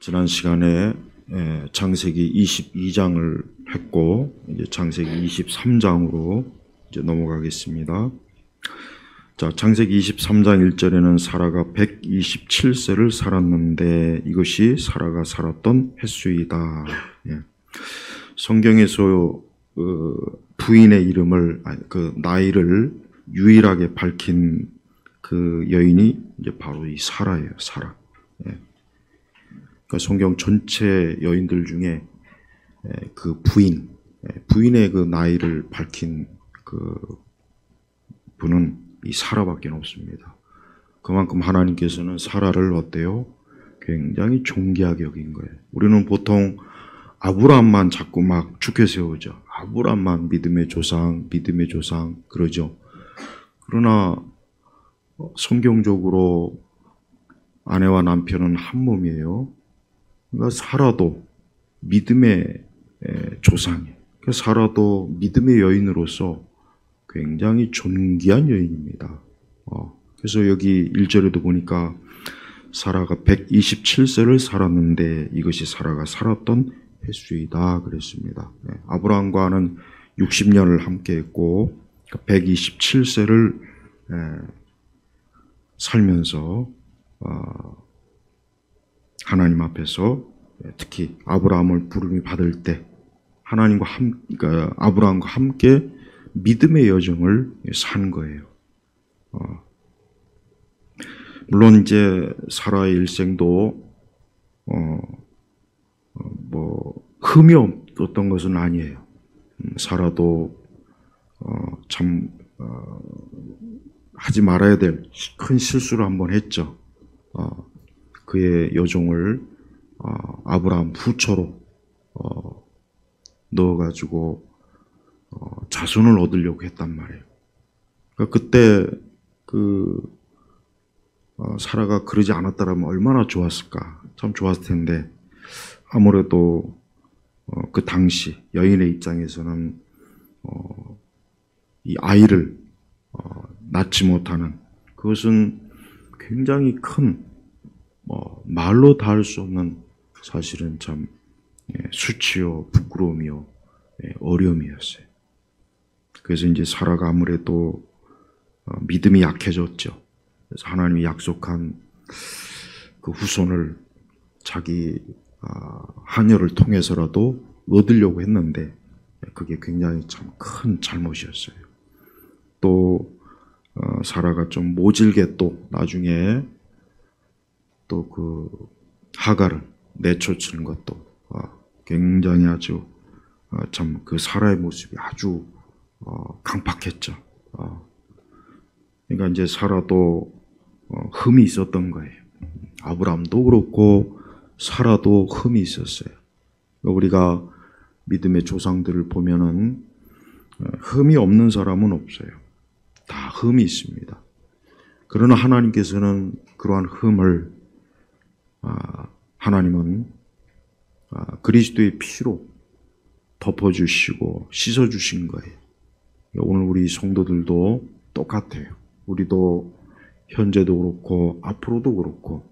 지난 시간에 창세기 22장을 했고 이제 창세기 23장으로 이제 넘어가겠습니다. 자, 창세기 23장 1절에는 사라가 127세를 살았는데 이것이 사라가 살았던 횟수이다. 성경에서 부인의 이름을 그 나이를 유일하게 밝힌 그 여인이 이제 바로 이 사라예요. 사라. 그러니까 성경 전체 여인들 중에 그 부인의 그 나이를 밝힌 그 분은 이 사라밖에 없습니다. 그만큼 하나님께서는 사라를 어때요? 굉장히 존귀하게 여긴 거예요. 우리는 보통 아브라함만 자꾸 막 축해 세우죠. 아브라함만 믿음의 조상 그러죠. 그러나 성경적으로 아내와 남편은 한 몸이에요. 그러니까 사라도 믿음의 조상이에요. 그러니까 사라도 믿음의 여인으로서 굉장히 존귀한 여인입니다. 그래서 여기 1절에도 보니까 사라가 127세를 살았는데 이것이 사라가 살았던 횟수이다 그랬습니다. 아브라함과는 60년을 함께 했고 127세를 살면서 하나님 앞에서 특히 아브라함을 부름이 받을 때 그러니까 아브라함과 함께 믿음의 여정을 산 거예요. 물론 이제 사라의 일생도 흠이 없었던 것은 아니에요. 사라도 참 하지 말아야 될 큰 실수를 한번 했죠. 그의 여종을 아브라함 부처로 넣어가지고 자손을 얻으려고 했단 말이에요. 그러니까 그때 사라가 그러지 않았다라면 얼마나 좋았을까? 참 좋았을 텐데 아무래도 그 당시 여인의 입장에서는 이 아이를 낳지 못하는 그것은 굉장히 큰 말로 다 할 수 없는 사실은 참 수치요 부끄러움이요 어려움이었어요. 그래서 이제 사라가 아무래도 믿음이 약해졌죠. 그래서 하나님이 약속한 그 후손을 자기 하녀를 통해서라도 얻으려고 했는데 그게 굉장히 참 큰 잘못이었어요. 또 사라가 좀 모질게 또 나중에 또 그 하갈을 내쫓는 것도 굉장히 아주 참 그 사라의 모습이 아주 강팍했죠. 그러니까 이제 사라도 흠이 있었던 거예요. 아브라함도 그렇고 사라도 흠이 있었어요. 우리가 믿음의 조상들을 보면은 흠이 없는 사람은 없어요. 다 흠이 있습니다. 그러나 하나님께서는 그러한 흠을 하나님은 그리스도의 피로 덮어주시고 씻어주신 거예요. 오늘 우리 성도들도 똑같아요. 우리도 현재도 그렇고 앞으로도 그렇고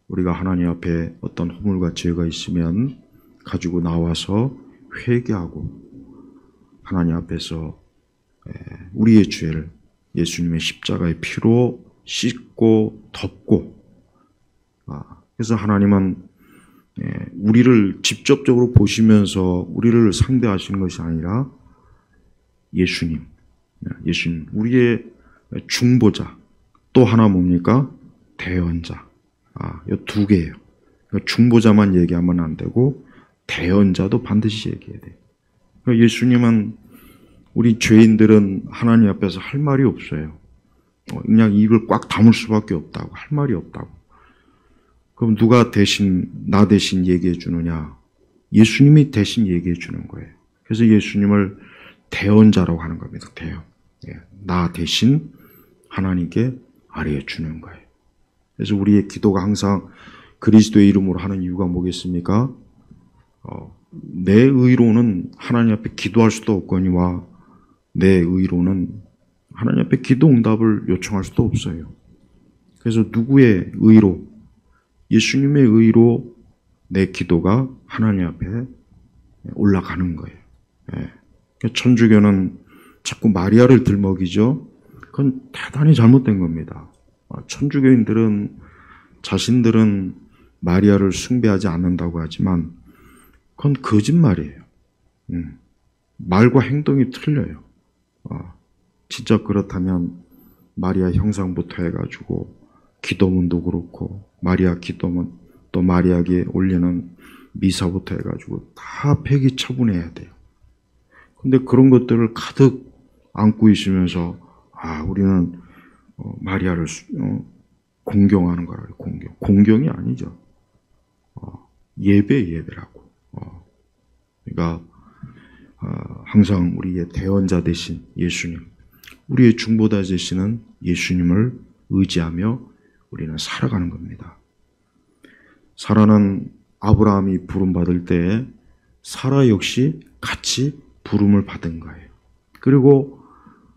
우리가 하나님 앞에 어떤 허물과 죄가 있으면 가지고 나와서 회개하고 하나님 앞에서 우리의 죄를 예수님의 십자가의 피로 씻고 덮고 그래서 하나님은 우리를 직접적으로 보시면서 우리를 상대하시는 것이 아니라 예수님 우리의 중보자 또 하나 뭡니까? 대언자 이 두 개예요. 중보자만 얘기하면 안 되고 대언자도 반드시 얘기해야 돼요. 예수님은 우리 죄인들은 하나님 앞에서 할 말이 없어요. 그냥 입을 꽉 다물 수밖에 없다고 할 말이 없다고. 그럼 누가 나 대신 얘기해 주느냐? 예수님이 대신 얘기해 주는 거예요. 그래서 예수님을 대언자라고 하는 겁니다. 대언. 나 대신 하나님께 알려 주는 거예요. 그래서 우리의 기도가 항상 그리스도의 이름으로 하는 이유가 뭐겠습니까? 내 의로는 하나님 앞에 기도할 수도 없거니와 내 의로는 하나님 앞에 기도 응답을 요청할 수도 없어요. 그래서 누구의 의로? 예수님의 의로 내 기도가 하나님 앞에 올라가는 거예요. 예. 천주교는 자꾸 마리아를 들먹이죠. 그건 대단히 잘못된 겁니다. 천주교인들은 자신들은 마리아를 숭배하지 않는다고 하지만 그건 거짓말이에요. 말과 행동이 틀려요. 진짜 그렇다면 마리아 형상부터 해가지고 기도문도 그렇고 마리아 기도문 또 마리아에게 올리는 미사부터 해가지고 다 폐기 처분해야 돼요. 근데 그런 것들을 가득 안고 있으면서 우리는 마리아를 공경하는 거라 공경. 공경이 아니죠. 예배라고. 그러니까 항상 우리의 대언자 되신 예수님, 우리의 중보자 되시는 예수님을 의지하며 우리는 살아가는 겁니다. 사라는 아브라함이 부름받을 때 사라 역시 같이 부름을 받은 거예요. 그리고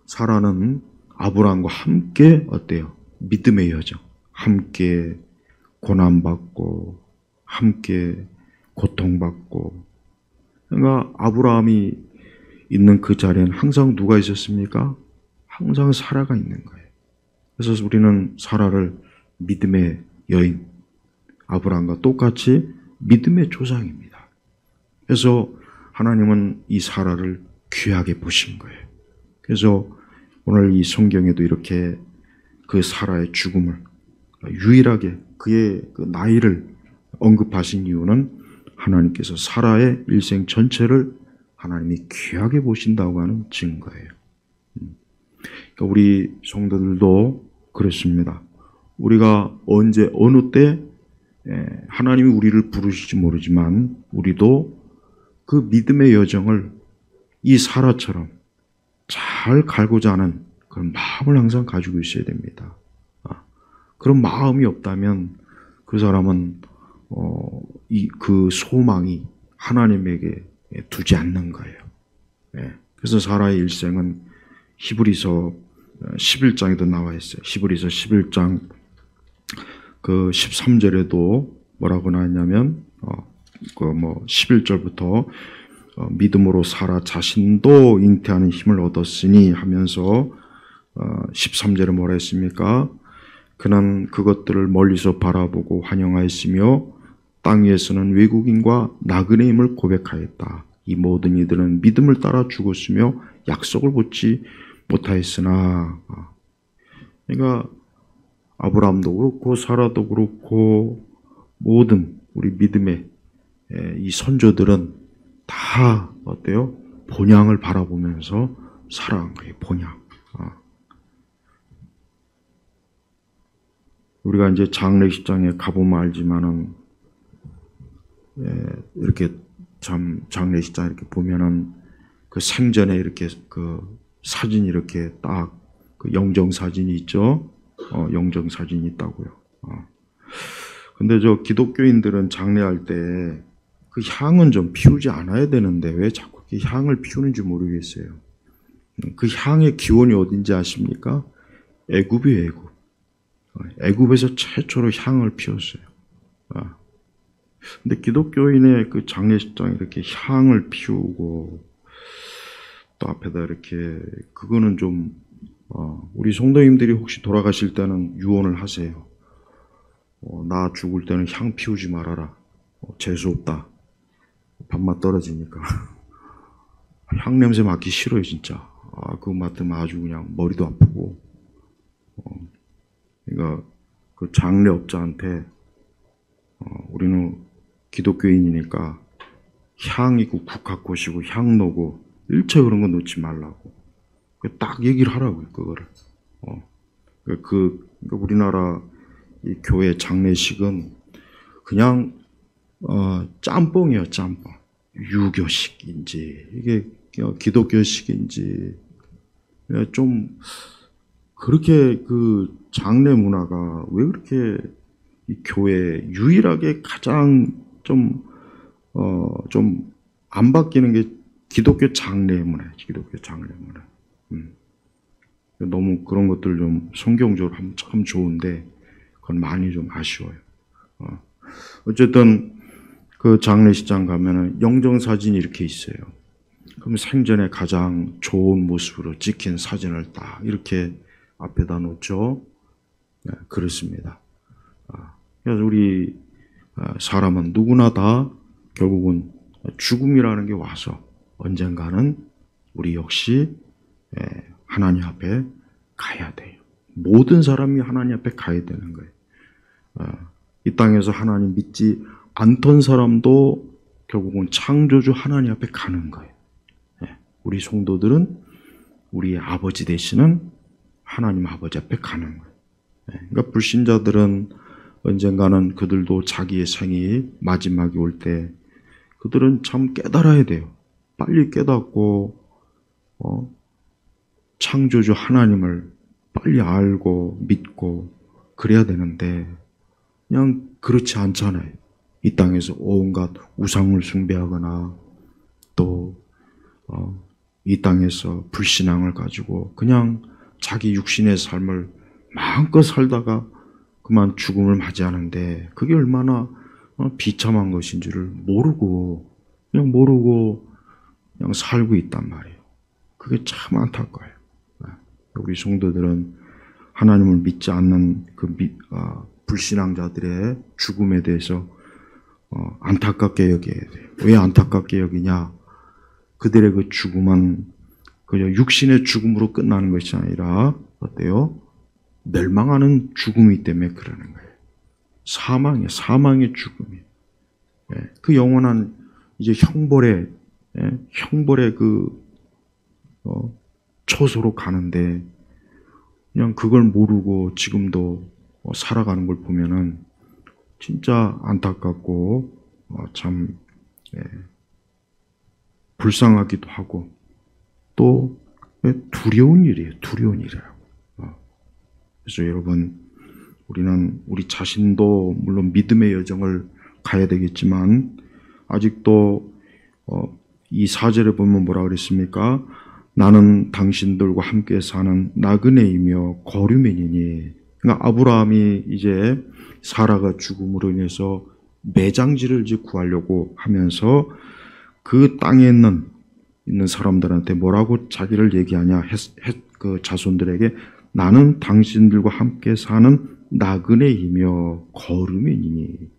사라는 아브라함과 함께 어때요? 믿음의 여정. 함께 고난받고 함께 고통받고. 그러니까 아브라함이 있는 그 자리에는 항상 누가 있었습니까? 항상 사라가 있는 거예요. 그래서 우리는 사라를 믿음의 여인, 아브라함과 똑같이 믿음의 조상입니다. 그래서 하나님은 이 사라를 귀하게 보신 거예요. 그래서 오늘 이 성경에도 이렇게 그 사라의 죽음을 유일하게 그의 그 나이를 언급하신 이유는 하나님께서 사라의 일생 전체를 하나님이 귀하게 보신다고 하는 증거예요. 그러니까 우리 성도들도 그렇습니다. 우리가 언제 어느 때 하나님이 우리를 부르실지 모르지만 우리도 그 믿음의 여정을 이 사라처럼 잘 갈고자 하는 그런 마음을 항상 가지고 있어야 됩니다. 그런 마음이 없다면 그 사람은 그 소망이 하나님에게 두지 않는 거예요. 그래서 사라의 일생은 히브리서 11장에도 나와 있어요. 히브리서 11장 그 13절에도 뭐라고 나왔냐면 11절부터 믿음으로 사라 자신도 잉태하는 힘을 얻었으니 하면서 13절에 뭐라 했습니까? 그는 그것들을 멀리서 바라보고 환영하였으며 땅 위에서는 외국인과 나그네임을 고백하였다. 이 모든 이들은 믿음을 따라 죽었으며 약속을 붙지 못하였으나. 그러니까 아브라함도 그렇고 사라도 그렇고 모든 우리 믿음의 이 선조들은 다 어때요? 본향을 바라보면서 살아간 거예요. 본향. 우리가 이제 장례식장에 가보면 알지만은 이렇게 참 장례식장 이렇게 보면은 그 생전에 이렇게 그 사진이 이렇게 딱 그 영정 사진이 있죠. 영정 사진이 있다고요. 근데 저 기독교인들은 장례할 때 그 향은 좀 피우지 않아야 되는데 왜 자꾸 이렇게 향을 피우는지 모르겠어요. 그 향의 기원이 어딘지 아십니까? 애굽이에요, 애굽. 애굽에서 최초로 향을 피웠어요. 근데 기독교인의 그 장례식장에 이렇게 향을 피우고 또 앞에다 이렇게 그거는 좀 우리 성도님들이 혹시 돌아가실 때는 유언을 하세요. 나 죽을 때는 향 피우지 말아라. 재수 없다. 밥맛 떨어지니까. 향 냄새 맡기 싫어요, 진짜. 그거 맡으면 아주 그냥 머리도 아프고. 그러니까 그 장례업자한테 우리는 기독교인이니까 향이고 국화꽃이고 향로고 일체 그런 거 놓지 말라고 딱 얘기를 하라고요. 그거를. 그러니까 우리나라 이 교회 장례식은 그냥 짬뽕이에요. 짬뽕. 유교식인지 이게 기독교식인지 좀 그렇게 그 장례 문화가 왜 그렇게 이 교회 유일하게 가장 좀 안 바뀌는 게 기독교 장례 문화예요. 기독교 장례 문화. 너무 그런 것들 좀 성경적으로 하면 참 좋은데 그건 많이 좀 아쉬워요. 어쨌든 그 장례식장 가면은 영정사진이 이렇게 있어요. 그럼 생전에 가장 좋은 모습으로 찍힌 사진을 딱 이렇게 앞에다 놓죠. 네, 그렇습니다. 그래서 우리 사람은 누구나 다 결국은 죽음이라는 게 와서 언젠가는 우리 역시 하나님 앞에 가야 돼요. 모든 사람이 하나님 앞에 가야 되는 거예요. 이 땅에서 하나님 믿지 않던 사람도 결국은 창조주 하나님 앞에 가는 거예요. 우리 성도들은 우리의 아버지 되시는 하나님 아버지 앞에 가는 거예요. 그러니까 불신자들은 언젠가는 그들도 자기의 생이 마지막이 올 때 그들은 참 깨달아야 돼요. 빨리 깨닫고 창조주 하나님을 빨리 알고 믿고 그래야 되는데 그냥 그렇지 않잖아요. 이 땅에서 온갖 우상을 숭배하거나 또 이 땅에서 불신앙을 가지고 그냥 자기 육신의 삶을 마음껏 살다가 그만 죽음을 맞이하는데 그게 얼마나 비참한 것인 줄을 모르고 그냥 살고 있단 말이에요. 그게 참 안타까워요. 우리 성도들은 하나님을 믿지 않는 그 불신앙자들의 죽음에 대해서 안타깝게 여겨야 돼요. 왜 안타깝게 여기냐? 그들의 그 죽음은 그저 육신의 죽음으로 끝나는 것이 아니라 어때요? 멸망하는 죽음이기 때문에 그러는 거예요. 사망의 죽음이. 그 영원한 이제 형벌의 그 초소로 가는데 그냥 그걸 모르고 지금도 살아가는 걸 보면은 진짜 안타깝고 참 불쌍하기도 하고 또 두려운 일이에요. 두려운 일이라고. 그래서 여러분 우리는 우리 자신도 물론 믿음의 여정을 가야 되겠지만 아직도 이 4절에 보면 뭐라 그랬습니까? 나는 당신들과 함께 사는 나그네이며 거류민이니. 그러니까 아브라함이 이제 사라가 죽음으로 인해서 매장지를 이제 구하려고 하면서 그 땅에 있는 사람들한테 뭐라고 자기를 얘기하냐? 그 자손들에게 나는 당신들과 함께 사는 나그네이며 거류민이니.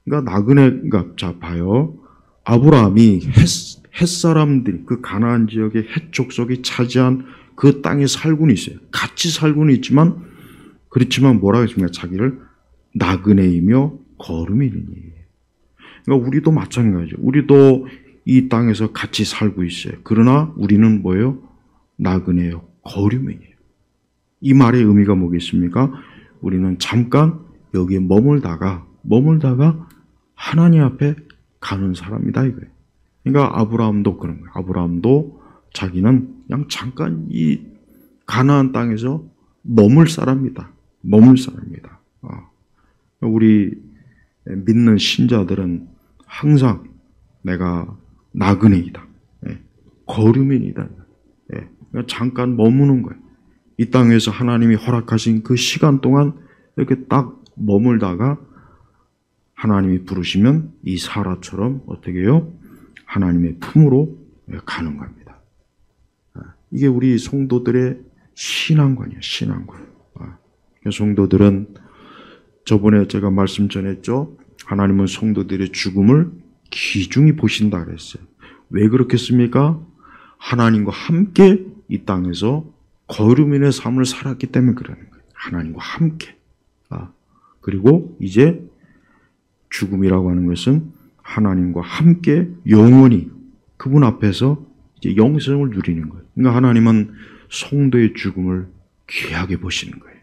그러니까 그러니까 자 봐요. 아브라함이 헷 사람들이 그 가나안 지역의 헷 족속이 차지한 그 땅에 살고는 있어요. 같이 살고는 있지만 그렇지만 뭐라고 했습니까? 자기를 나그네이며 거류민이니. 그러니까 우리도 마찬가지죠. 우리도 이 땅에서 같이 살고 있어요. 그러나 우리는 뭐예요? 나그네요. 거류민이에요. 이 말의 의미가 뭐겠습니까? 우리는 잠깐 여기에 머물다가 하나님 앞에 가는 사람이다 이거예요. 그러니까 아브라함도 그런 거예요. 아브라함도 자기는 그냥 잠깐 이 가나안 땅에서 머물 사람이다. 우리 믿는 신자들은 항상 내가 나그네이다. 거류민이다. 그러니까 잠깐 머무는 거예요. 이 땅에서 하나님이 허락하신 그 시간 동안 이렇게 딱 머물다가 하나님이 부르시면 이 사라처럼 어떻게 해요? 하나님의 품으로 가는 겁니다. 이게 우리 성도들의 신앙관이에요. 신앙관. 성도들은 저번에 제가 말씀 전했죠. 하나님은 성도들의 죽음을 귀중히 보신다 그랬어요. 왜 그렇겠습니까? 하나님과 함께 이 땅에서 거류민의 삶을 살았기 때문에 그러는 거예요. 하나님과 함께. 그리고 이제 죽음이라고 하는 것은 하나님과 함께 영원히 그분 앞에서 이제 영생을 누리는 거예요. 그러니까 하나님은 성도의 죽음을 귀하게 보시는 거예요.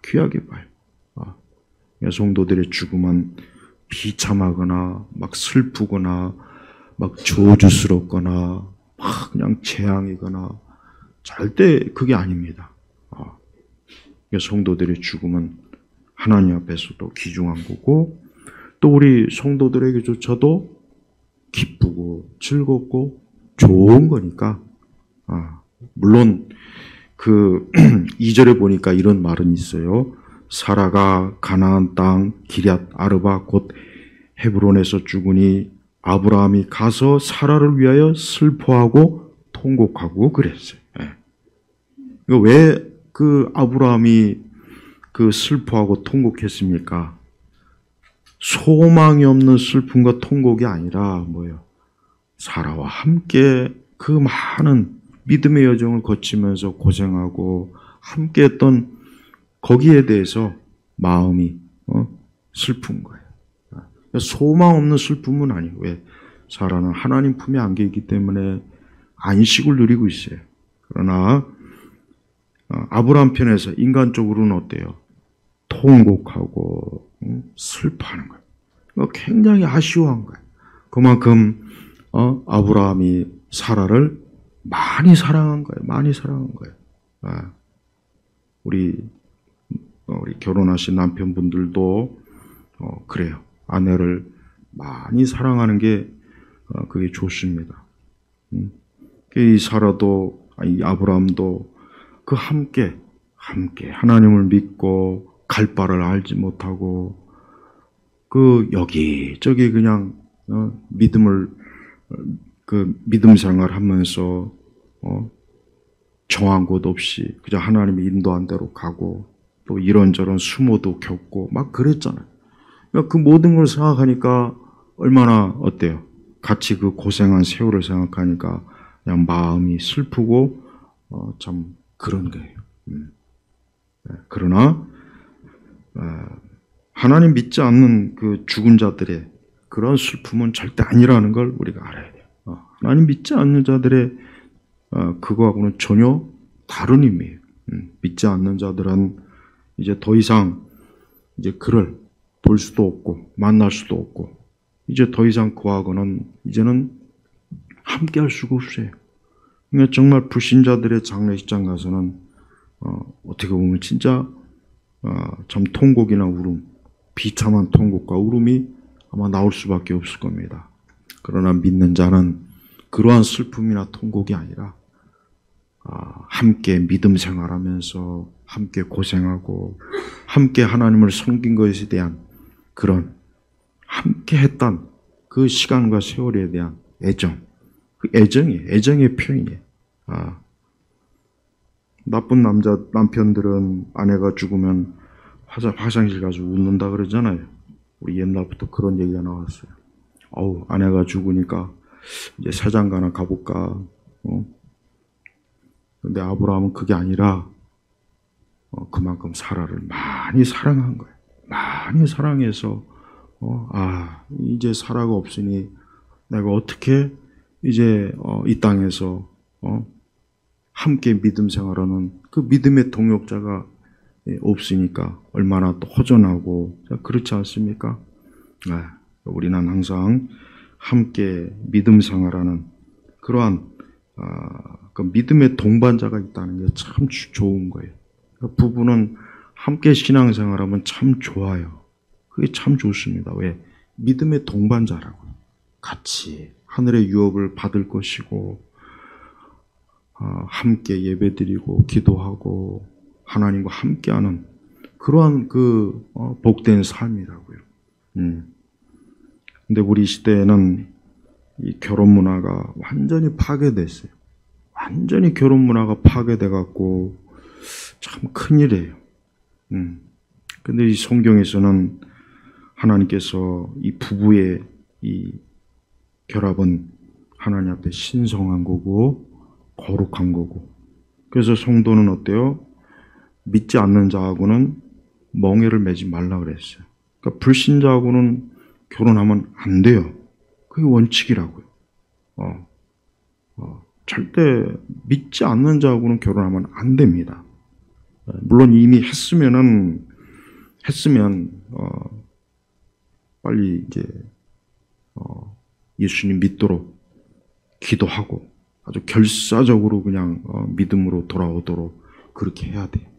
귀하게 봐요. 성도들의 죽음은 비참하거나 막 슬프거나 막 저주스럽거나 막 그냥 재앙이거나 절대 그게 아닙니다. 성도들의 죽음은 하나님 앞에서도 귀중한 거고 또 우리 성도들에게조차도 기쁘고 즐겁고 좋은 거니까 물론 그 2절에 보니까 이런 말은 있어요. 사라가 가나안 땅 기럇 아르바 곧 헤브론에서 죽으니 아브라함이 가서 사라를 위하여 슬퍼하고 통곡하고 그랬어요. 왜 그 아브라함이 그 슬퍼하고 통곡했습니까? 소망이 없는 슬픔과 통곡이 아니라 뭐예요? 사라와 함께 그 많은 믿음의 여정을 거치면서 고생하고 함께 했던 거기에 대해서 마음이 슬픈 거예요. 소망 없는 슬픔은 아니고, 왜? 사라는 하나님 품에 안겨 있기 때문에 안식을 누리고 있어요. 그러나 아브라함 편에서 인간적으로는 어때요? 통곡하고 슬퍼하는 거예요. 굉장히 아쉬워한 거예요. 그만큼 아브라함이 사라를 많이 사랑한 거예요. 많이 사랑한 거예요. 우리 결혼하신 남편분들도 그래요. 아내를 많이 사랑하는 게 그게 좋습니다. 이 사라도, 이 아브라함도 그 함께 하나님을 믿고 갈 바를 알지 못하고 그 여기저기 그냥 믿음 생활하면서 정한 곳 없이 그냥 하나님이 인도한 대로 가고 또 이런저런 수모도 겪고 막 그랬잖아요. 그 모든 걸 생각하니까 얼마나 어때요? 같이 그 고생한 세월을 생각하니까 그냥 마음이 슬프고 참 그런 거예요. 그러나 하나님 믿지 않는 그 죽은 자들의 그런 슬픔은 절대 아니라는 걸 우리가 알아야 돼요. 하나님 믿지 않는 자들의 그거하고는 전혀 다른 의미예요. 믿지 않는 자들은 이제 더 이상 이제 그를 볼 수도 없고 만날 수도 없고 이제 더 이상 그하고는 이제는 함께 할 수가 없어요. 그러니까 정말 불신자들의 장례식장 가서는 어떻게 보면 진짜 참 통곡이나 울음, 비참한 통곡과 울음이 아마 나올 수밖에 없을 겁니다. 그러나 믿는 자는 그러한 슬픔이나 통곡이 아니라 함께 믿음 생활하면서 함께 고생하고 함께 하나님을 섬긴 것에 대한 그런 함께 했던 그 시간과 세월에 대한 애정, 그 애정의 표현이에요. 나쁜 남편들은 아내가 죽으면 화장실 가서 웃는다 그러잖아요. 우리 옛날부터 그런 얘기가 나왔어요. 아내가 죽으니까 이제 사장가나 가볼까. 근데 아브라함은 그게 아니라 그만큼 사라를 많이 사랑한 거예요. 많이 사랑해서 이제 사라가 없으니 내가 어떻게 이제 이 땅에서 함께 믿음 생활하는 그 믿음의 동역자가 없으니까 얼마나 또 허전하고 그렇지 않습니까? 우리는 항상 함께 믿음 생활하는 그러한 그 믿음의 동반자가 있다는 게 참 좋은 거예요. 부부는 함께 신앙생활하면 참 좋아요. 그게 참 좋습니다. 왜? 믿음의 동반자라고요. 같이 하늘의 유업을 받을 것이고 함께 예배드리고 기도하고 하나님과 함께하는 그러한 그 복된 삶이라고요. 근데 우리 시대에는 이 결혼 문화가 완전히 파괴됐어요. 완전히 결혼 문화가 파괴돼 갖고 참 큰일이에요. 근데 이 성경에서는 하나님께서 이 부부의 이 결합은 하나님 앞에 신성한 거고 거룩한 거고, 그래서 성도는 어때요? 믿지 않는 자하고는 멍에를 매지 말라 그랬어요. 그러니까 불신자하고는 결혼하면 안 돼요. 그게 원칙이라고요. 절대 믿지 않는 자하고는 결혼하면 안 됩니다. 물론 이미 했으면 빨리 이제 예수님 믿도록 기도하고 아주 결사적으로 그냥 믿음으로 돌아오도록 그렇게 해야 돼.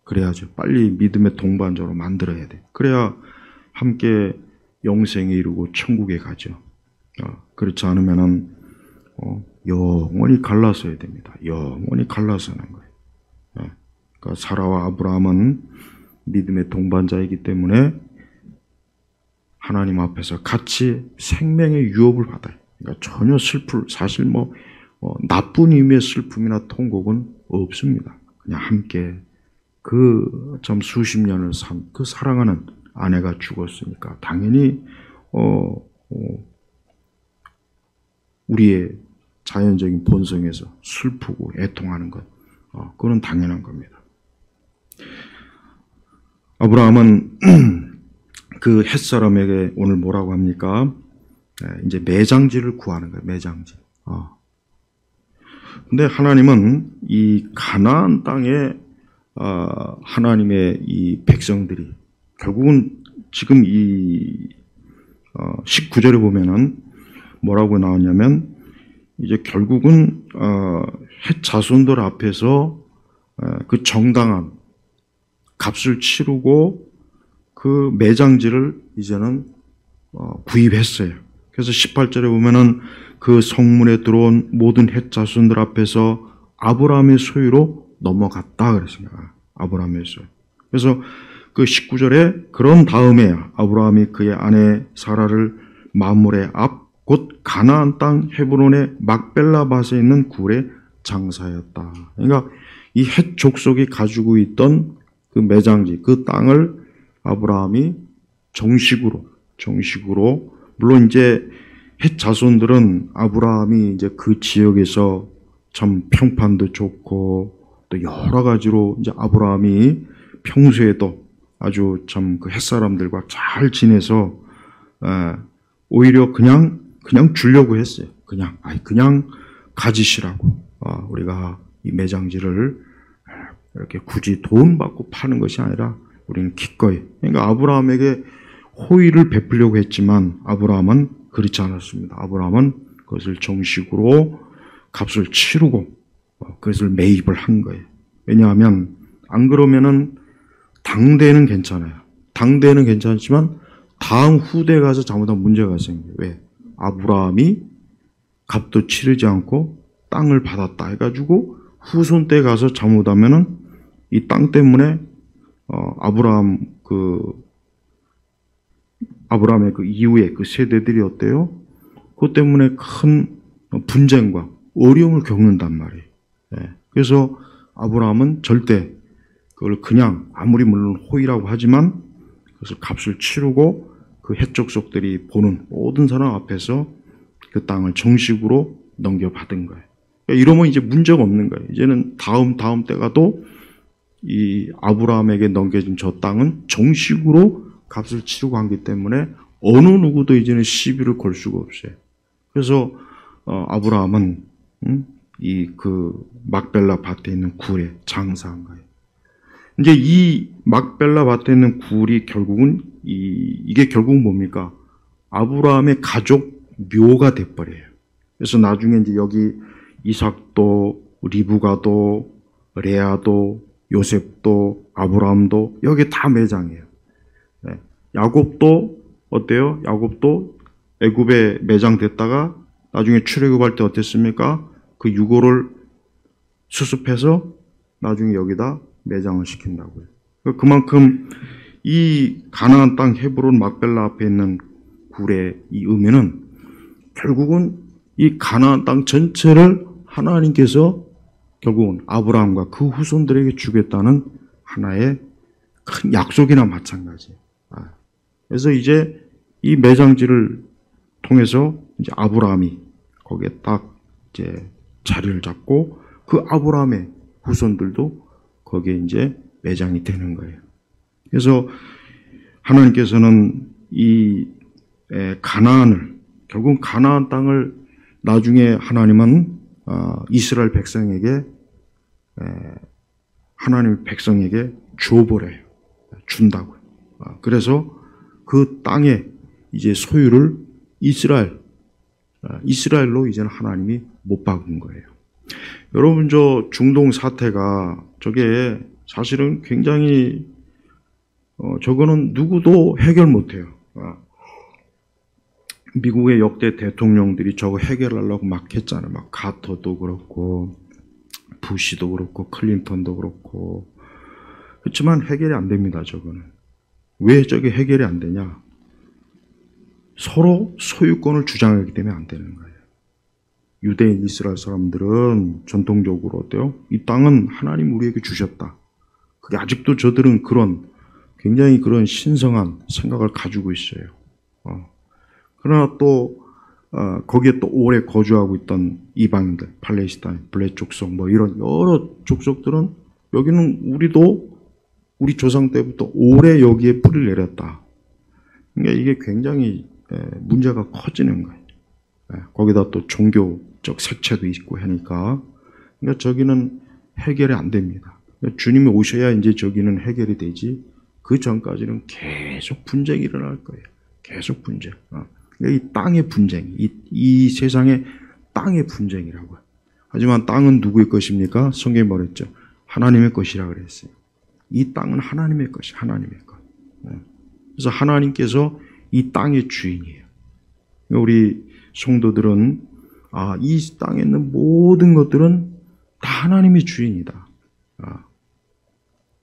그래야죠. 빨리 믿음의 동반자로 만들어야 돼. 그래야 함께 영생에 이르고 천국에 가죠. 그렇지 않으면은 영원히 갈라서야 됩니다. 영원히 갈라서는 거예요. 그러니까 사라와 아브라함은 믿음의 동반자이기 때문에 하나님 앞에서 같이 생명의 유업을 받아요. 그러니까 전혀 사실 나쁜 의미의 슬픔이나 통곡은 없습니다. 그냥 함께 그 참 수십 년을 산 그 사랑하는 아내가 죽었으니까 당연히 우리의 자연적인 본성에서 슬프고 애통하는 것, 그건 당연한 겁니다. 아브라함은 그 햇사람에게 오늘 뭐라고 합니까? 이제 매장지를 구하는 거예요. 매장지. 근데 하나님은 이 가나안 땅에 하나님의 이 백성들이 결국은 지금 이 19절에 보면은 뭐라고 나오냐면 이제 결국은 헷 자손들 앞에서 그 정당한 값을 치르고 그 매장지를 이제는 구입했어요. 그래서 18절에 보면은 그 성문에 들어온 모든 헷 자손들 앞에서 아브라함의 소유로 넘어갔다 그랬습니다. 아브라함의 소유. 그래서 그 19절에 그런 다음에 아브라함이 그의 아내 사라를 마므레 앞 곧 가나안 땅 헤브론의 막벨라 밭에 있는 굴에 장사하였다. 그러니까 이 헷 족속이 가지고 있던 그 매장지, 그 땅을 아브라함이 정식으로 물론 이제 헷 자손들은 아브라함이 이제 그 지역에서 참 평판도 좋고 또 여러 가지로 이제 아브라함이 평소에도 아주 참 그 헷 사람들과 잘 지내서 오히려 그냥 주려고 했어요. 그냥 가지시라고. 우리가 이 매장지를 이렇게 굳이 돈 받고 파는 것이 아니라 우리는 기꺼이. 그러니까 아브라함에게 호의를 베풀려고 했지만 아브라함은 그렇지 않았습니다. 아브라함은 그것을 정식으로 값을 치르고 그것을 매입을 한 거예요. 왜냐하면 안 그러면은 당대는 괜찮아요. 당대는 괜찮지만 다음 후대에 가서 잘못하면 문제가 생겨요. 왜? 아브라함이 값도 치르지 않고 땅을 받았다 해가지고 후손 때 가서 잘못하면은 이 땅 때문에 아브라함의 그 이후에 그 세대들이 어때요? 그것 때문에 큰 분쟁과 어려움을 겪는단 말이에요. 그래서 아브라함은 절대 그걸 그냥 아무리 물론 호의라고 하지만 그것을 값을 치르고 그 헷 족속들이 보는 모든 사람 앞에서 그 땅을 정식으로 넘겨받은 거예요. 그러니까 이러면 이제 문제가 없는 거예요. 이제는 다음 때 가도 이 아브라함에게 넘겨진 저 땅은 정식으로 값을 치르고 한기 때문에 어느 누구도 이제는 시비를 걸 수가 없어요. 그래서 아브라함은 이 그 막벨라 밭에 있는 굴에 장사한 거예요. 이제 이 막벨라 밭에 있는 굴이 결국은 이게 결국은 뭡니까? 아브라함의 가족 묘가 돼버려요. 그래서 나중에 이제 여기 이삭도 리브가도 레아도 요셉도 아브라함도 여기 다 매장이에요. 야곱도 어때요? 야곱도 애굽에 매장됐다가 나중에 출애굽할 때 어땠습니까? 그 유고를 수습해서 나중에 여기다 매장을 시킨다고요. 그만큼 이 가나안 땅 헤브론 막벨라 앞에 있는 굴의 이 의미는 결국은 이 가나안 땅 전체를 하나님께서 결국은 아브라함과 그 후손들에게 주겠다는 하나의 큰 약속이나 마찬가지예요. 그래서 이제 이 매장지를 통해서 이제 아브라함이 거기에 딱 이제 자리를 잡고 그 아브라함의 후손들도 거기에 이제 매장이 되는 거예요. 그래서 하나님께서는 이 가나안을 결국 가나안 땅을 나중에 하나님은 이스라엘 백성에게 하나님 백성에게 줘버려요. 준다고요. 그래서 그 땅의 이제 소유를 이스라엘로 이제는 하나님이 못 박은 거예요. 여러분 저 중동 사태가 저게 사실은 굉장히 저거는 누구도 해결 못해요. 미국의 역대 대통령들이 저거 해결하려고 막 했잖아요. 막 카터도 그렇고 부시도 그렇고 클린턴도 그렇고. 그렇지만 해결이 안 됩니다. 저거는. 왜 저게 해결이 안 되냐? 서로 소유권을 주장하기 때문에 안 되는 거예요. 유대인 이스라엘 사람들은 전통적으로 어때요? 이 땅은 하나님 우리에게 주셨다. 그게 아직도 저들은 굉장히 그런 신성한 생각을 가지고 있어요. 그러나 또 거기에 또 오래 거주하고 있던 이방인들, 팔레스타인, 블레 족속 이런 여러 족속들은 여기는 우리도 우리 조상 때부터 오래 여기에 뿌리를 내렸다. 그러니까 이게 굉장히 문제가 커지는 거예요. 거기다 또 종교적 색채도 있고 하니까 그러니까 저기는 해결이 안 됩니다. 주님이 오셔야 이제 저기는 해결이 되지 그 전까지는 계속 분쟁이 일어날 거예요. 계속 분쟁. 이 땅의 분쟁, 이 세상의 땅의 분쟁이라고요. 하지만 땅은 누구의 것입니까? 성경이 말했죠. 하나님의 것이라 그랬어요. 이 땅은 하나님의 것이 하나님의 것. 그래서 하나님께서 이 땅의 주인이에요. 우리 성도들은 이 땅에 있는 모든 것들은 다 하나님의 주인이다.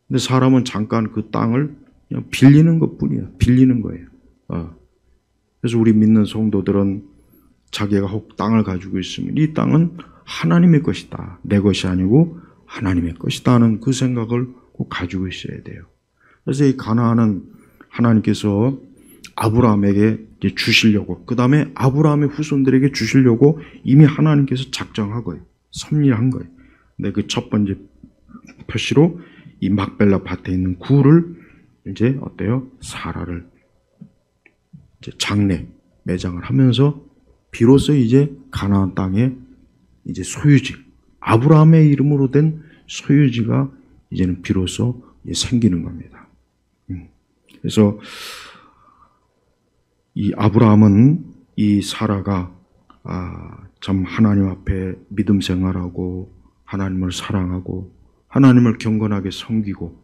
근데 사람은 잠깐 그 땅을 그냥 빌리는 것뿐이에요. 빌리는 거예요. 그래서 우리 믿는 성도들은 자기가 혹 땅을 가지고 있으면 이 땅은 하나님의 것이다. 내 것이 아니고 하나님의 것이다 하는 그 생각을 꼭 가지고 있어야 돼요. 그래서 이 가나안은 하나님께서 아브라함에게 이제 주시려고, 그 다음에 아브라함의 후손들에게 주시려고 이미 하나님께서 작정하고 섭리한 거예요. 근데 그 첫 번째 표시로 이 막벨라 밭에 있는 굴을 이제 어때요? 사라를 이제 장래 매장을 하면서 비로소 이제 가나안 땅에 이제 소유지, 아브라함의 이름으로 된 소유지가 이제는 비로소 생기는 겁니다. 그래서 이 아브라함은 이 사라가 참 하나님 앞에 믿음 생활하고 하나님을 사랑하고 하나님을 경건하게 섬기고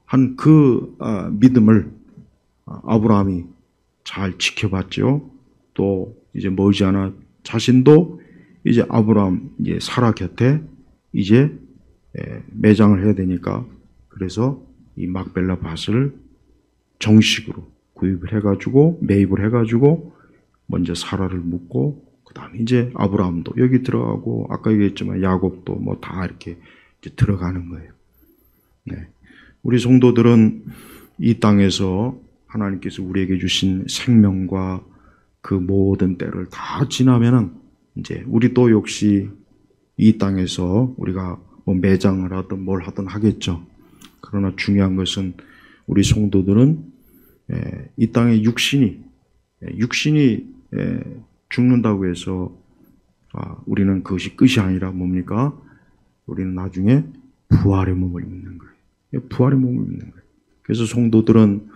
한 그 믿음을 아브라함이 잘 지켜봤죠. 또 이제 머지않아 자신도 이제 아브라함 이제 사라 곁에 이제 매장을 해야 되니까 그래서 이 막벨라 밭을 정식으로 구입을 해가지고 매입을 해가지고 먼저 사라를 묻고 그 다음에 이제 아브라함도 여기 들어가고 아까 얘기했지만 야곱도 뭐 다 이렇게 이제 들어가는 거예요. 네. 우리 성도들은 이 땅에서 하나님께서 우리에게 주신 생명과 그 모든 때를 다 지나면은 이제 우리도 역시 이 땅에서 우리가 뭐 매장을 하든 뭘 하든 하겠죠. 그러나 중요한 것은 우리 성도들은 이 땅의 육신이 죽는다고 해서 우리는 그것이 끝이 아니라 뭡니까? 우리는 나중에 부활의 몸을 입는 거예요. 부활의 몸을 입는 거예요. 그래서 성도들은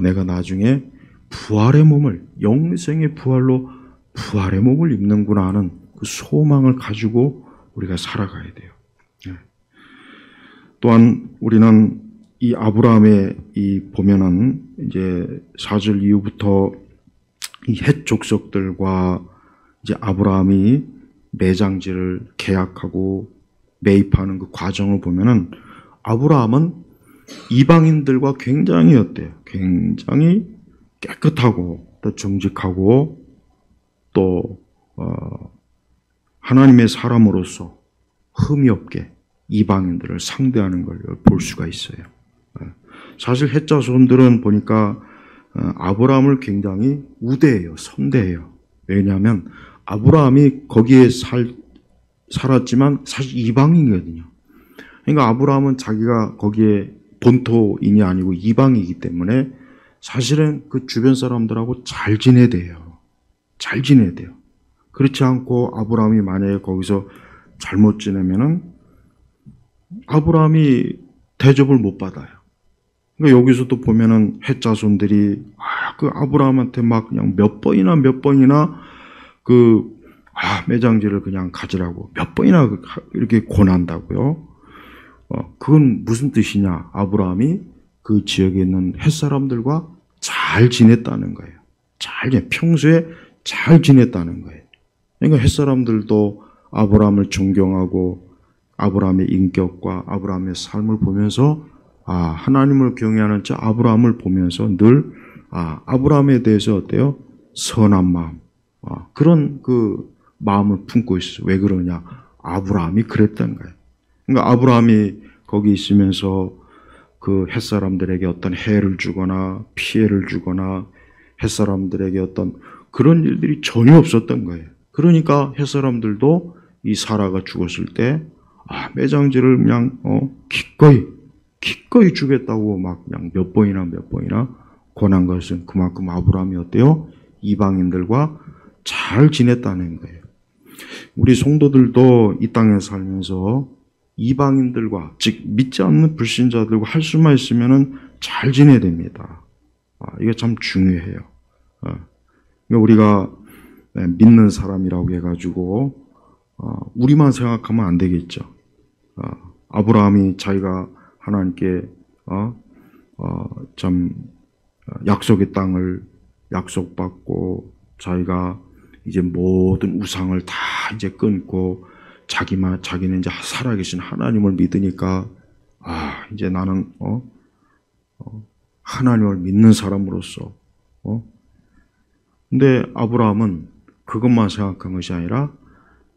내가 나중에 부활의 몸을 영생의 부활로 부활의 몸을 입는구나 하는 그 소망을 가지고 우리가 살아가야 돼요. 또한 우리는 이 아브라함의 보면은 이제 4절 이후부터 이 헷 족속들과 이제 아브라함이 매장지를 계약하고 매입하는 그 과정을 보면은 아브라함은 이방인들과 굉장히 어때요? 굉장히 깨끗하고 또 정직하고 또 하나님의 사람으로서 흠이 없게 이방인들을 상대하는 걸 볼 수가 있어요. 사실 헷 자손들은 보니까 아브라함을 굉장히 우대해요. 선대해요. 왜냐하면 아브라함이 거기에 살았지만 사실 이방인이거든요. 그러니까 아브라함은 자기가 거기에 본토인이 아니고 이방이기 때문에 사실은 그 주변 사람들하고 잘 지내야 돼요. 잘 지내야 돼요. 그렇지 않고 아브라함이 만약에 거기서 잘못 지내면은 아브라함이 대접을 못 받아요. 그러니까 여기서도 보면은 헷 자손들이 그 아브라함한테 막 그냥 몇 번이나 매장지를 그냥 가지라고 몇 번이나 이렇게 권한다고요. 그건 무슨 뜻이냐? 아브라함이 그 지역에 있는 헷 사람들과 잘 지냈다는 거예요. 평소에 잘 지냈다는 거예요. 그러니까 헷 사람들도 아브라함을 존경하고 아브라함의 인격과 아브라함의 삶을 보면서 하나님을 경외하는 자 아브라함을 보면서 늘 아브라함에 대해서 어때요? 선한 마음, 그런 그 마음을 품고 있어요. 왜 그러냐? 아브라함이 그랬던 거예요. 그러니까 아브라함이 거기 있으면서 그 햇사람들에게 어떤 해를 주거나 피해를 주거나 햇사람들에게 어떤 그런 일들이 전혀 없었던 거예요. 그러니까 햇사람들도 이 사라가 죽었을 때 매장지를 그냥 기꺼이 주겠다고 막 그냥 몇 번이나 권한 것은 그만큼 아브라함이 어때요? 이방인들과 잘 지냈다는 거예요. 우리 성도들도 이 땅에 살면서 이방인들과, 즉 믿지 않는 불신자들과 할 수만 있으면은 잘 지내야 됩니다. 이게 참 중요해요. 우리가 믿는 사람이라고 해가지고 우리만 생각하면 안 되겠죠. 아브라함이 자기가 하나님께 참 약속의 땅을 약속받고 자기가 이제 모든 우상을 다 이제 끊고 자기는 이제 살아계신 하나님을 믿으니까 이제 나는 하나님을 믿는 사람으로서 근데 아브라함은 그것만 생각한 것이 아니라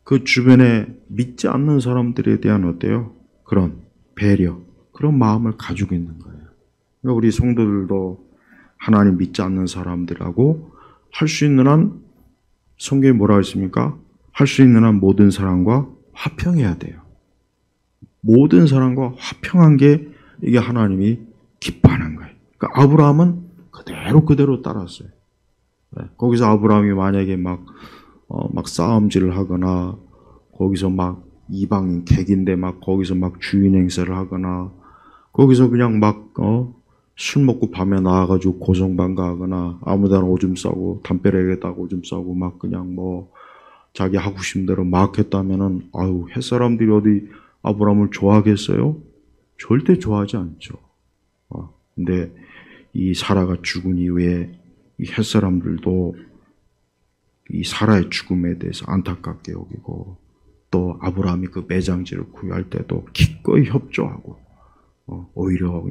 그 주변에 믿지 않는 사람들에 대한 어때요? 그런 배려, 그런 마음을 가지고 있는 거예요. 그러니까 우리 성도들도 하나님 믿지 않는 사람들하고 할 수 있는 한, 성경에 뭐라고 했습니까? 할 수 있는 한 모든 사람과 화평해야 돼요. 모든 사람과 화평한 게 이게 하나님이 기뻐하는 거예요. 그러니까 아브라함은 그대로 따랐어요. 거기서 아브라함이 만약에 막 싸움질을 하거나 거기서 막 이방인 객인데 막 거기서 막 주인 행세를 하거나 거기서 그냥 막 술 먹고 밤에 나와가지고 고성방가하거나 아무데나 오줌 싸고 담벼락에다가 오줌 싸고 막 그냥 뭐 자기 하고 싶은 대로 막 했다면은 햇사람들이 어디 아브라함을 좋아하겠어요? 절대 좋아하지 않죠. 근데 이 사라가 죽은 이후에 이 햇사람들도 이 사라의 죽음에 대해서 안타깝게 여기고 또 아브라함이 그 매장지를 구할 때도 기꺼이 협조하고 오히려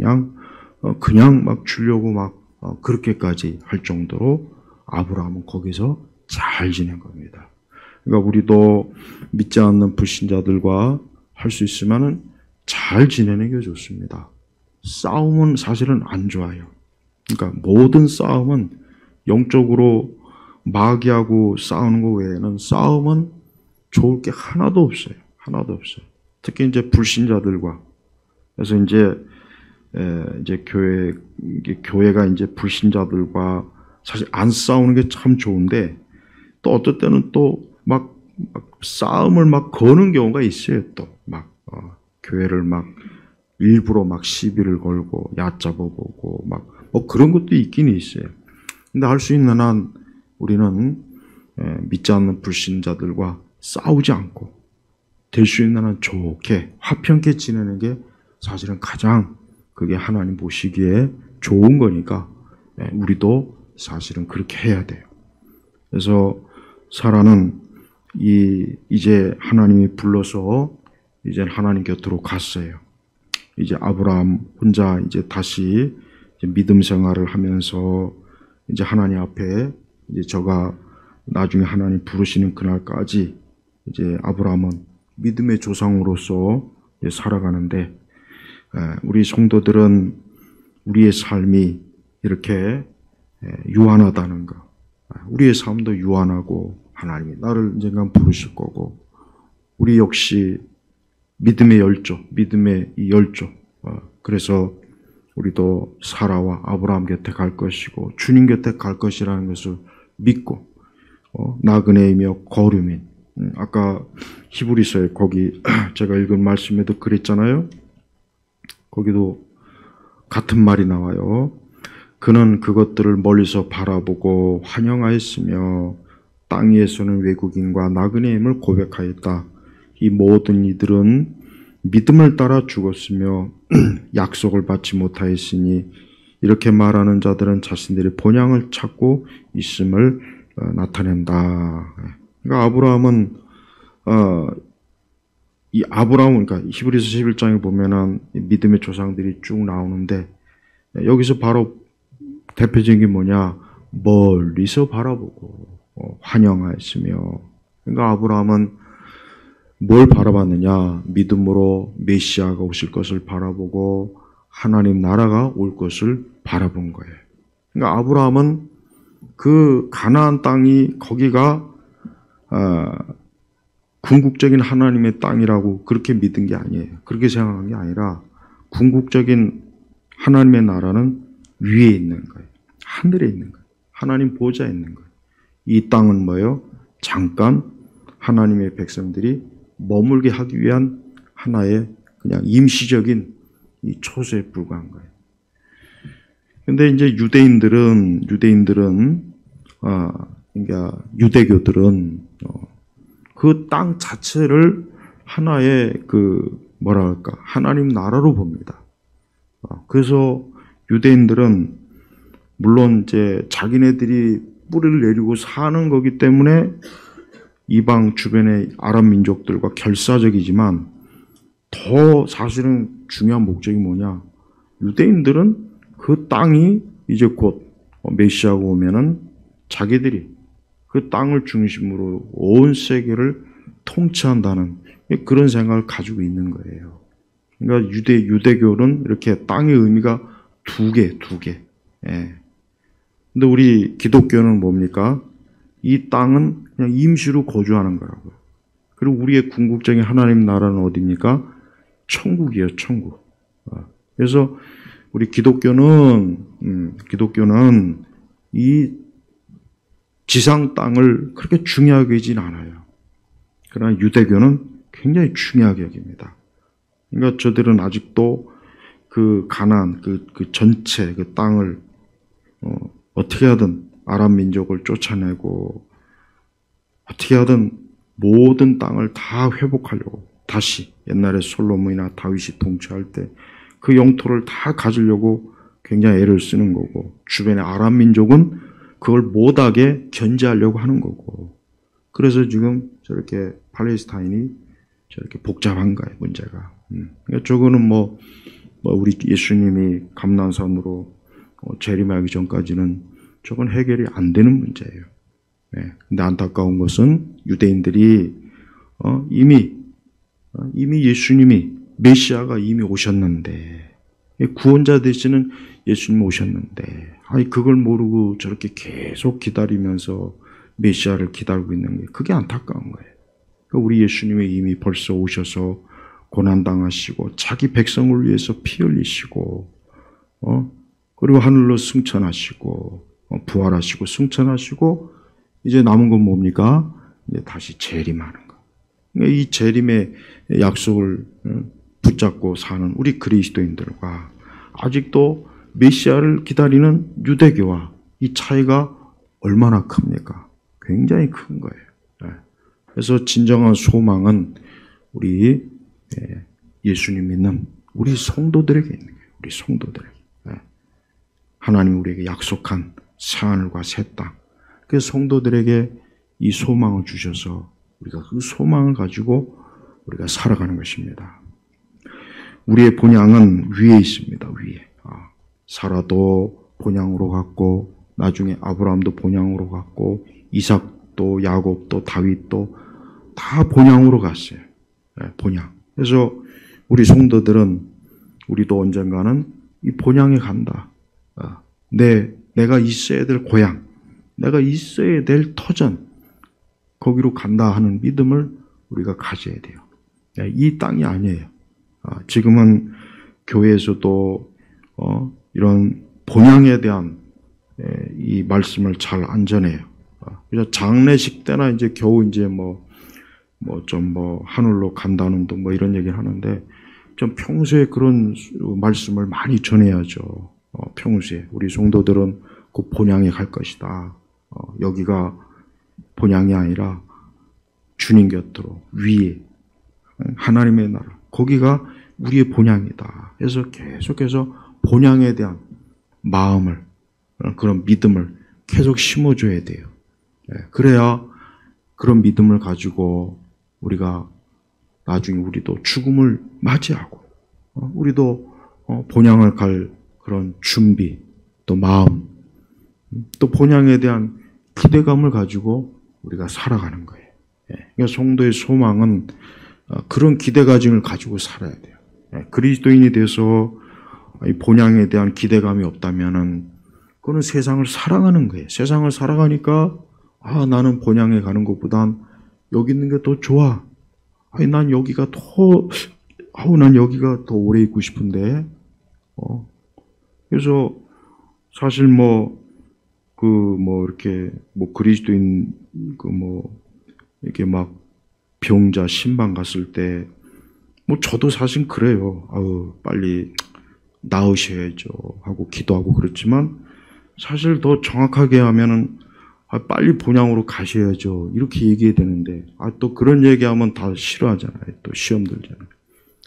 그냥 막 주려고 막 그렇게까지 할 정도로 아브라함은 거기서 잘 지낸 겁니다. 그러니까 우리도 믿지 않는 불신자들과 할 수 있으면은 잘 지내는 게 좋습니다. 싸움은 사실은 안 좋아요. 그러니까 모든 싸움은 영적으로 마귀하고 싸우는 것 외에는 싸움은 좋을 게 하나도 없어요. 특히 이제 불신자들과. 그래서 이제 교회가 이제 불신자들과 사실 안 싸우는 게 참 좋은데 또 어떨 때는 또 막 싸움을 막 거는 경우가 있어요. 또 막 교회를 막 일부러 막 시비를 걸고 얕잡아보고 막 뭐 그런 것도 있긴 있어요. 근데 할 수 있는 한 우리는 믿지 않는 불신자들과 싸우지 않고 될 수 있는 한 좋게 화평케 지내는 게 사실은 가장 그게 하나님 보시기에 좋은 거니까 우리도 사실은 그렇게 해야 돼요. 그래서 사라는 이제 하나님이 불러서 이제 하나님 곁으로 갔어요. 이제 아브라함 혼자 이제 다시 이제 믿음 생활을 하면서 이제 하나님 앞에 이제 저가 나중에 하나님 부르시는 그날까지 이제 아브라함은 믿음의 조상으로서 이제 살아가는데 우리 성도들은 우리의 삶이 이렇게 유한하다는 거, 우리의 삶도 유한하고 하나님이 나를 언젠간 부르실 거고 우리 역시 믿음의 열조. 그래서 우리도 사라와 아브라함 곁에 갈 것이고 주님 곁에 갈 것이라는 것을 믿고 나그네이며 거류민. 아까 히브리서에 거기 제가 읽은 말씀에도 그랬잖아요. 거기도 같은 말이 나와요. 그는 그것들을 멀리서 바라보고 환영하였으며 땅 위에서는 외국인과 나그네임을 고백하였다. 이 모든 이들은 믿음을 따라 죽었으며 약속을 받지 못하였으니 이렇게 말하는 자들은 자신들의 본향을 찾고 있음을 나타낸다. 그러니까 아브라함은 그러니까 히브리서 11장에 보면은 믿음의 조상들이 쭉 나오는데 여기서 바로 대표적인 게 뭐냐? 멀리서 바라보고 환영하였으며, 그러니까 아브라함은 뭘 바라봤느냐? 믿음으로 메시아가 오실 것을 바라보고 하나님 나라가 올 것을 바라본 거예요. 그러니까 아브라함은 그 가나안 땅이 거기가 궁극적인 하나님의 땅이라고 그렇게 믿은 게 아니에요. 그렇게 생각한 게 아니라 궁극적인 하나님의 나라는 위에 있는 거예요. 하늘에 있는 거예요. 하나님 보좌에 있는 거예요. 이 땅은 뭐예요? 잠깐 하나님의 백성들이 머물게 하기 위한 하나의 그냥 임시적인 이 초소에 불과한 거예요. 근데 이제 유대인들은 그러니까 유대교들은 그 땅 자체를 하나의 뭐랄까 하나님 나라로 봅니다. 그래서 유대인들은 물론 이제 자기네들이 뿌리를 내리고 사는 거기 때문에 이방 주변의 아랍 민족들과 결사적이지만 더 사실은 중요한 목적이 뭐냐? 유대인들은 그 땅이 이제 곧 메시아가 오면은 자기들이 그 땅을 중심으로 온 세계를 통치한다는 그런 생각을 가지고 있는 거예요. 그러니까 유대교는 이렇게 땅의 의미가 두 개. 예. 근데 우리 기독교는 뭡니까? 이 땅은 그냥 임시로 거주하는 거라고요. 그리고 우리의 궁극적인 하나님 나라는 어디입니까? 천국이에요, 천국. 그래서 우리 기독교는 이 지상 땅을 그렇게 중요하게 여기진 않아요. 그러나 유대교는 굉장히 중요하게 여깁니다. 그러니까 저들은 아직도 그 가나안, 그 전체 그 땅을 어떻게 하든 아랍 민족을 쫓아내고 어떻게 하든 모든 땅을 다 회복하려고 다시 옛날에 솔로몬이나 다윗이 통치할 때 그 영토를 다 가지려고 굉장히 애를 쓰는 거고 주변의 아랍 민족은 그걸 못하게 견제하려고 하는 거고 그래서 지금 저렇게 팔레스타인이 저렇게 복잡한 거예요, 문제가. 그러니까 저거는 뭐 우리 예수님이 감난산으로 재림하기 전까지는 저건 해결이 안 되는 문제예요. 네. 근데 안타까운 것은 유대인들이 이미 예수님이 메시아가 이미 오셨는데 구원자 되시는 예수님 오셨는데 그걸 모르고 저렇게 계속 기다리면서 메시아를 기다리고 있는 게 그게 안타까운 거예요. 그러니까 우리 예수님이 이미 벌써 오셔서 고난당하시고 자기 백성을 위해서 피 흘리시고 그리고 하늘로 승천하시고 부활하시고 승천하시고 이제 남은 건 뭡니까? 이제 다시 재림하는 거. 그러니까 이 재림의 약속을 붙잡고 사는 우리 그리스도인들과 아직도 메시아를 기다리는 유대교와 이 차이가 얼마나 큽니까? 굉장히 큰 거예요. 그래서 진정한 소망은 우리 예수님 믿는 우리 성도들에게 있는 거예요. 우리 성도들에게. 하나님이 우리에게 약속한 새하늘과 새 땅. 그 성도들에게 이 소망을 주셔서 우리가 그 소망을 가지고 우리가 살아가는 것입니다. 우리의 본향은 위에 있습니다. 위에. 사라도 본향으로 갔고 나중에 아브라함도 본향으로 갔고 이삭도 야곱도 다윗도 다 본향으로 갔어요. 본향. 그래서 우리 성도들은 우리도 언젠가는 이 본향에 간다. 내가 있어야 될 고향, 내가 있어야 될 터전, 거기로 간다 하는 믿음을 우리가 가져야 돼요. 이 땅이 아니에요. 지금은 교회에서도 이런 본향에 대한 이 말씀을 잘 안 전해요. 그래서 장례식 때나 이제 겨우 이제 하늘로 간다는 둥 이런 얘기를 하는데 좀 평소에 그런 말씀을 많이 전해야죠. 평소에 우리 성도들은 그 본향에 갈 것이다. 여기가 본향이 아니라 주님 곁으로 위에 하나님의 나라 거기가 우리의 본향이다. 그래서 계속해서 본향에 대한 마음을 그런 믿음을 계속 심어줘야 돼요. 그래야 그런 믿음을 가지고 우리가 나중에 우리도 죽음을 맞이하고 우리도 본향을 갈 그런 준비 또 마음 또 본향에 대한 기대감을 가지고 우리가 살아가는 거예요. 그러니까 성도의 소망은 그런 기대감을 가지고 살아야 돼요. 그리스도인이 돼서 이 본향에 대한 기대감이 없다면은 그거는 세상을 살아가는 거예요. 세상을 살아가니까 나는 본향에 가는 것보단 여기 있는 게 더 좋아. 난 여기가 난 여기가 더 오래 있고 싶은데. 그래서 사실 이렇게 그리스도인 이렇게 막 병자 신방 갔을 때 저도 사실 그래요. 빨리 나으셔야죠 하고 기도하고 그렇지만 사실 더 정확하게 하면은 빨리 본향으로 가셔야죠 이렇게 얘기해야 되는데 또 그런 얘기하면 다 싫어하잖아요. 또 시험 들잖아요.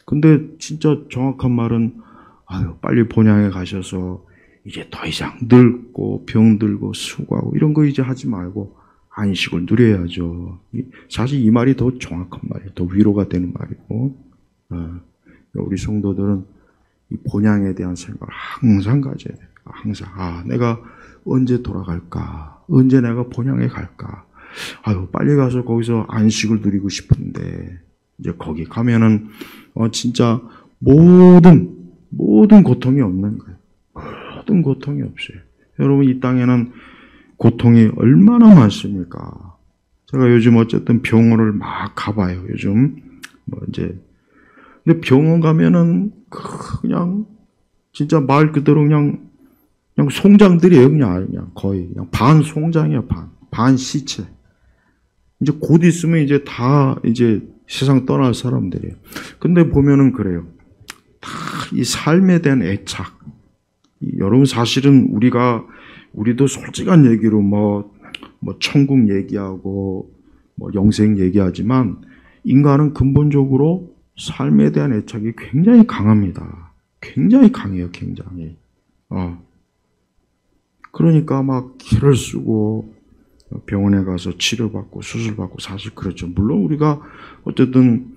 근데 진짜 정확한 말은 빨리 본향에 가셔서 이제 더 이상 늙고 병들고 수고하고 이런 거 이제 하지 말고 안식을 누려야죠. 사실 이 말이 더 정확한 말이에요. 더 위로가 되는 말이고 우리 성도들은 이 본향에 대한 생각을 항상 가져야 돼요. 항상 내가 언제 돌아갈까? 언제 내가 본향에 갈까? 빨리 가서 거기서 안식을 누리고 싶은데 이제 거기 가면은 진짜 모든 고통이 없는 거예요. 모든 고통이 없어요. 여러분 이 땅에는 고통이 얼마나 많습니까? 제가 요즘 어쨌든 병원을 막 가봐요. 요즘 근데 병원 가면은 그냥 진짜 말 그대로 그냥 송장들이에요. 그냥 거의 그냥 반 송장이에요. 반 시체. 이제 곧 있으면 이제 다 이제 세상 떠날 사람들이에요. 근데 보면은 그래요. 다 이 삶에 대한 애착. 여러분 사실은 우리도 솔직한 얘기로 천국 얘기하고 영생 얘기하지만 인간은 근본적으로 삶에 대한 애착이 굉장히 강합니다. 굉장히 강해요, 굉장히. 그러니까 막 기를 쓰고 병원에 가서 치료받고 수술받고 사실 그렇죠. 물론 우리가 어쨌든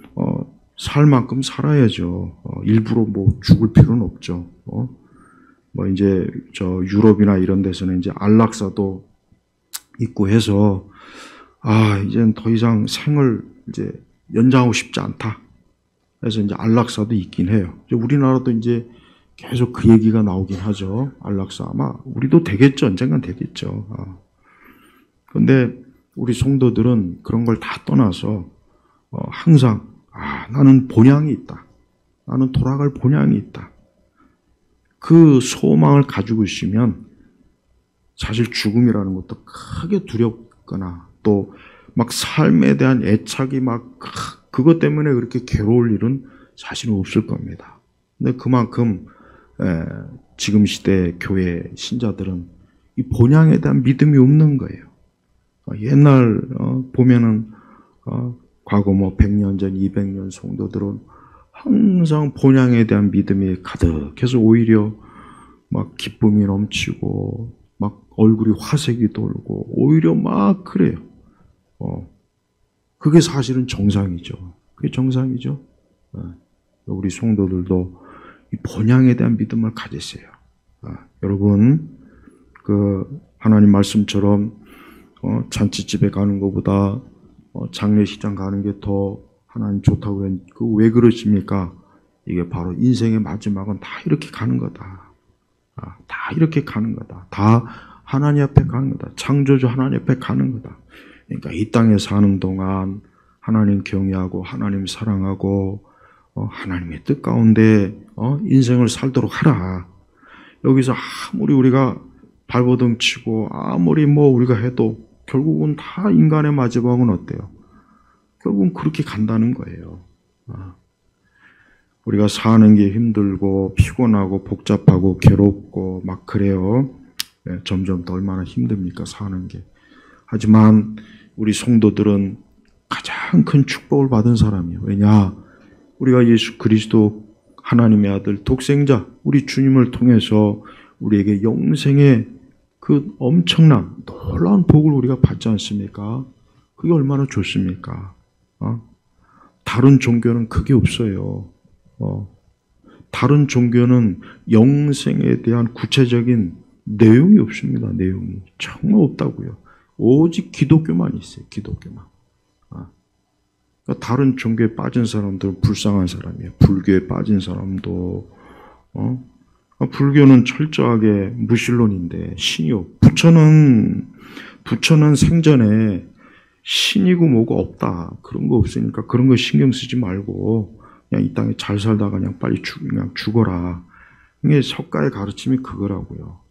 살 만큼 살아야죠. 일부러 죽을 필요는 없죠. 이제 유럽이나 이런 데서는 이제 안락사도 있고 해서 이제는 더 이상 생을 이제 연장하고 싶지 않다. 그래서 이제 안락사도 있긴 해요. 우리나라도 이제 계속 그 얘기가 나오긴 하죠. 안락사 아마 우리도 되겠죠. 언젠간 되겠죠. 그런데 우리 성도들은 그런 걸 다 떠나서 항상 나는 본향이 있다. 나는 돌아갈 본향이 있다. 그 소망을 가지고 있으면 사실 죽음이라는 것도 크게 두렵거나 또 막 삶에 대한 애착이 그것 때문에 그렇게 괴로울 일은 사실은 없을 겁니다. 근데 그만큼 지금 시대 교회 신자들은 이 본향에 대한 믿음이 없는 거예요. 옛날 보면은 과거 100년 전, 200년 성도들은 항상 본향에 대한 믿음이 가득해서 오히려 막 기쁨이 넘치고 막 얼굴이 화색이 돌고 오히려 막 그래요. 그게 사실은 정상이죠. 그게 정상이죠. 우리 성도들도 이 본향에 대한 믿음을 가지세요. 여러분, 하나님 말씀처럼 잔치집에 가는 것보다 장례식장 가는 게 더 하나님 좋다고 했는데 왜 그러십니까? 이게 바로 인생의 마지막은 다 이렇게 가는 거다. 다 이렇게 가는 거다. 다 하나님 앞에 가는 거다. 창조주 하나님 앞에 가는 거다. 그러니까 이 땅에 사는 동안 하나님 경외하고 하나님 사랑하고 하나님의 뜻 가운데 인생을 살도록 하라. 여기서 아무리 우리가 발버둥 치고 아무리 우리가 해도 결국은 다 인간의 마지막은 어때요? 결국은 그렇게 간다는 거예요. 우리가 사는 게 힘들고 피곤하고 복잡하고 괴롭고 막 그래요. 점점 더 얼마나 힘듭니까 사는 게. 하지만 우리 성도들은 가장 큰 축복을 받은 사람이에요. 왜냐? 우리가 예수 그리스도 하나님의 아들 독생자 우리 주님을 통해서 우리에게 영생의 그 엄청난 놀라운 복을 우리가 받지 않습니까? 그게 얼마나 좋습니까? 다른 종교는 그게 없어요. 다른 종교는 영생에 대한 구체적인 내용이 없습니다. 내용이 정말 없다고요. 오직 기독교만 있어요. 기독교만. 그러니까 다른 종교에 빠진 사람들은 불쌍한 사람이에요. 불교에 빠진 사람도 불교는 철저하게 무신론인데 신이요. 부처는 생전에 신이고 뭐고 없다. 그런 거 없으니까 그런 거 신경 쓰지 말고 그냥 이 땅에 잘 살다가 그냥 빨리 그냥 죽어라. 이게 석가의 가르침이 그거라고요.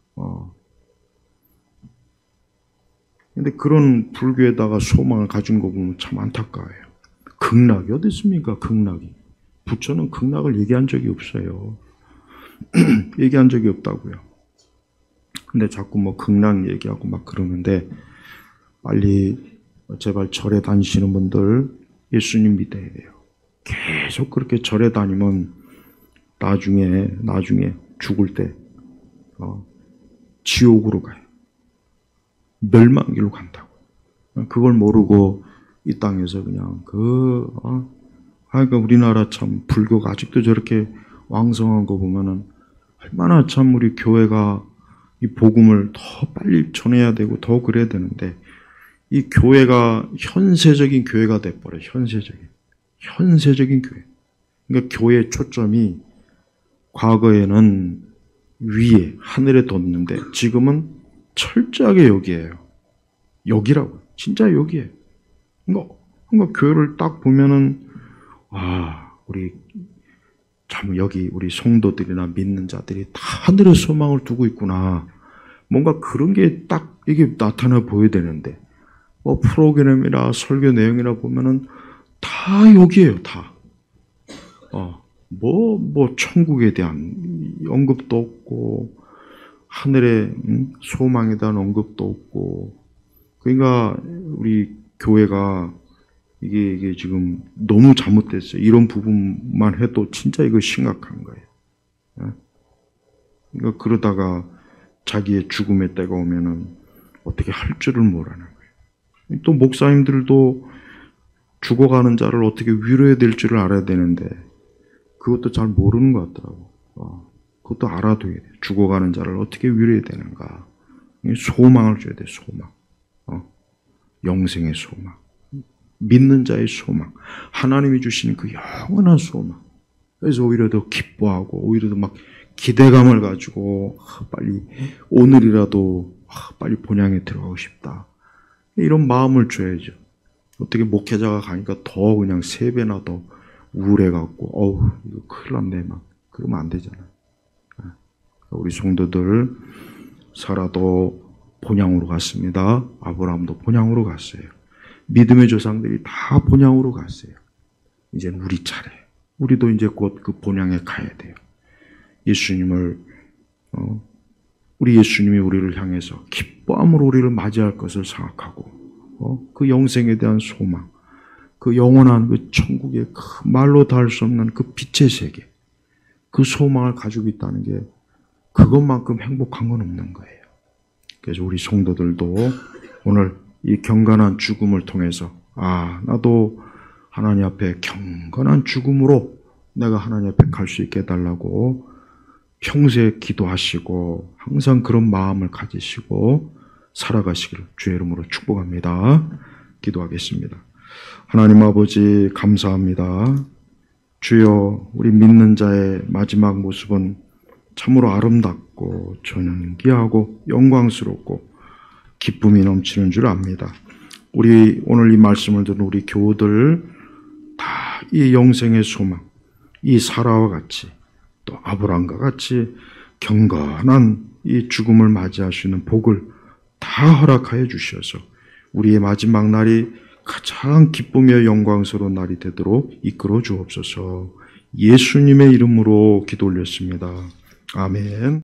근데 그런 불교에다가 소망을 가진 거 보면 참 안타까워요. 극락이 어디 있습니까? 극락이. 부처는 극락을 얘기한 적이 없어요. 얘기한 적이 없다고요. 근데 자꾸 뭐 극락 얘기하고 막 그러는데 빨리 제발 절에 다니시는 분들 예수님 믿어야 돼요. 계속 그렇게 절에 다니면 나중에 죽을 때 지옥으로 가요. 멸망길로 간다고. 그걸 모르고 이 땅에서 그냥 그러니까 우리나라 참 불교가 아직도 저렇게 왕성한 거 보면은 얼마나 참 우리 교회가 이 복음을 더 빨리 전해야 되고 더 그래야 되는데 이 교회가 현세적인 교회가 돼버려요. 현세적인 교회. 그러니까 교회의 초점이 과거에는 위에 하늘에 뒀는데 지금은 철저하게 여기에요. 여기라고. 진짜 여기에. 그러니까 교회를 딱 보면은 우리 참 여기 우리 성도들이나 믿는 자들이 다 하늘의 소망을 두고 있구나. 뭔가 그런 게 딱 이게 나타나 보여야 되는데 뭐 프로그램이나 설교 내용이나 보면은 다 여기에요. 다. 뭐 천국에 대한 언급도 없고 하늘의 소망에 대한 언급도 없고 그러니까 우리 교회가 이게 지금 너무 잘못됐어요. 이런 부분만 해도 진짜 이거 심각한 거예요. 그러니까 그러다가 자기의 죽음의 때가 오면은 어떻게 할 줄을 모르는 거예요. 또 목사님들도 죽어가는 자를 어떻게 위로해야 될 줄을 알아야 되는데 그것도 잘 모르는 것 같더라고. 그것도 알아둬야 돼. 죽어가는 자를 어떻게 위로해야 되는가. 소망을 줘야 돼. 소망. 영생의 소망. 믿는 자의 소망. 하나님이 주시는 그 영원한 소망. 그래서 오히려 더 기뻐하고 오히려 더 막 기대감을 가지고 빨리 오늘이라도 빨리 본향에 들어가고 싶다. 이런 마음을 줘야죠. 어떻게 목회자가 가니까 더 그냥 3배나 더 우울해갖고 이거 큰일 났네 막 그러면 안 되잖아요. 우리 성도들 사라도 본향으로 갔습니다. 아브라함도 본향으로 갔어요. 믿음의 조상들이 다 본향으로 갔어요. 이제는 우리 차례. 우리도 이제 곧 그 본향에 가야 돼요. 예수님을 우리 예수님이 우리를 향해서 기뻐함으로 우리를 맞이할 것을 생각하고 그 영생에 대한 소망, 그 영원한 그 천국의 그 말로 닿을 수 없는 그 빛의 세계, 그 소망을 가지고 있다는 게 그것만큼 행복한 건 없는 거예요. 그래서 우리 성도들도 오늘 이 경건한 죽음을 통해서 나도 하나님 앞에 경건한 죽음으로 내가 하나님 앞에 갈 수 있게 해달라고 평소에 기도하시고 항상 그런 마음을 가지시고 살아가시기를 주의 이름으로 축복합니다. 기도하겠습니다. 하나님 아버지 감사합니다. 주여 우리 믿는 자의 마지막 모습은 참으로 아름답고 존귀하고 영광스럽고 기쁨이 넘치는 줄 압니다. 우리 오늘 이 말씀을 듣는 우리 교우들 다 이 영생의 소망, 이 사라와 같이 또 아브라함과 같이 경건한 이 죽음을 맞이할 수 있는 복을 다 허락하여 주셔서 우리의 마지막 날이 가장 기쁘며 영광스러운 날이 되도록 이끌어 주옵소서. 예수님의 이름으로 기도 올렸습니다. 아멘.